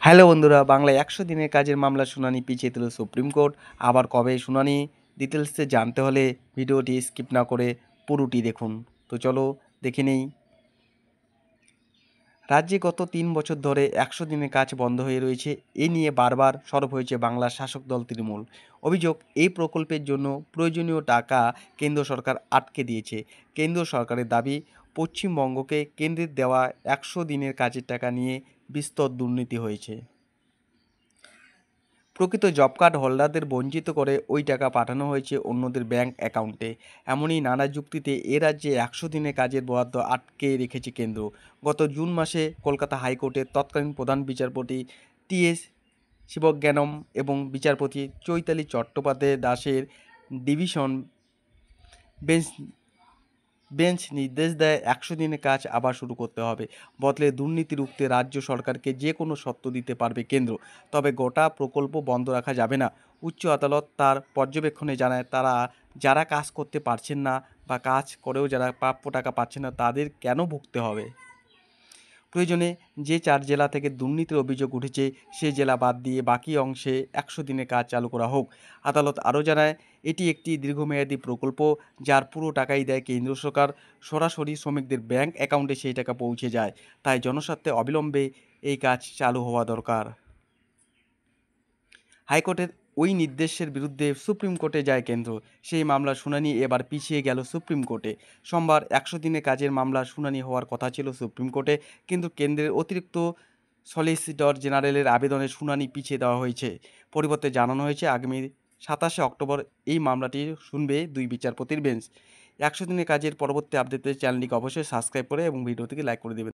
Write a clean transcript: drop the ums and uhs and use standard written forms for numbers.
Hello বন্ধুরা, বাংলায় ১০০ দিনের কাজের মামলা শুনানি পিছিয়ে দিল সুপ্রিম কোর্ট। আবার কবে শুনানি, ডিটেলসে জানতে হলে ভিডিওটি স্কিপ না করে পুরোটি দেখুন। তো চলো দেখে নেই। রাজ্যে গত ৩ বছর ধরে ১০০ দিনের কাজ বন্ধ হয়ে রয়েছে। এ নিয়ে বারবার সরব হয়েছে বাংলার শাসক দল তৃণমূল। অভিযোগ, এই প্রকল্পের জন্য প্রয়োজনীয় টাকা কেন্দ্র সরকার আটকে দিয়েছে। কেন্দ্র সরকারের দাবি, পশ্চিমবঙ্গকে কেন্দ্রের দেওয়া ১০০ দিনের কাজের টাকা নিয়ে বিস্তর দুর্নীতি হয়েছে। প্রকৃত জব কার্ড হোল্ডারদের বঞ্চিত করে ওই টাকা পাঠানো হয়েছে অন্যদের ব্যাংক অ্যাকাউন্টে। এমনই নানা যুক্তিতে এ রাজ্যে ১০০ দিনের কাজের বরাদ্দ আটকে রেখেছে কেন্দ্র। গত জুন মাসে কলকাতা হাইকোর্টের তৎকালীন প্রধান বিচারপতি টি.এস. শিবজ্ঞানম এবং বিচারপতি চৈতালি চট্টোপাধ্যায় দাসের ডিভিশন বেঞ্চ নির্দেশ দেয় ১০০ দিনের কাজ আবার শুরু করতে হবে। বদলে দুর্নীতি রুখতে রাজ্য সরকারকে যে কোনো শর্ত দিতে পারবে কেন্দ্র, তবে গোটা প্রকল্প বন্ধ রাখা যাবে না। উচ্চ আদালত তার পর্যবেক্ষণে জানায়, যারা কাজ করতে পারছেন না বা কাজ করেও যারা প্রাপ্য টাকা পাচ্ছেন না, তাদের কেন ভুগতে হবে। প্রয়োজনে যে ৪ জেলা থেকে দুর্নীতির অভিযোগ উঠেছে সে জেলা বাদ দিয়ে বাকি অংশে ১০০ দিনের কাজ চালু করা হোক। আদালত আরও জানায়, এটি একটি দীর্ঘমেয়াদী প্রকল্প, যার পুরো টাকাই দেয় কেন্দ্র সরকার। সরাসরি শ্রমিকদের ব্যাংক অ্যাকাউন্টে সেই টাকা পৌঁছে যায়। তাই জনস্বার্থে অবিলম্বে এই কাজ চালু হওয়া দরকার। হাইকোর্টের ওই নির্দেশের বিরুদ্ধে সুপ্রিম কোর্টে যায় কেন্দ্র। সেই মামলার শুনানি এবার পিছিয়ে গেল সুপ্রিম কোর্টে। সোমবার ১০০ দিনের কাজের মামলার শুনানি হওয়ার কথা ছিল সুপ্রিম কোর্টে, কিন্তু কেন্দ্রের অতিরিক্ত সলিসিটর জেনারেলের আবেদনের শুনানি পিছিয়ে দেওয়া হয়েছে। পরিবর্তে জানানো হয়েছে আগামী ২৭শে অক্টোবর এই মামলাটি শুনবে ২ বিচারপতির বেঞ্চ। ১০০ দিনের কাজের পরবর্তী আপডেট পেতে চ্যানেলটিকে অবশ্যই সাবস্ক্রাইব করে এবং ভিডিওটিকে লাইক করে দেবেন।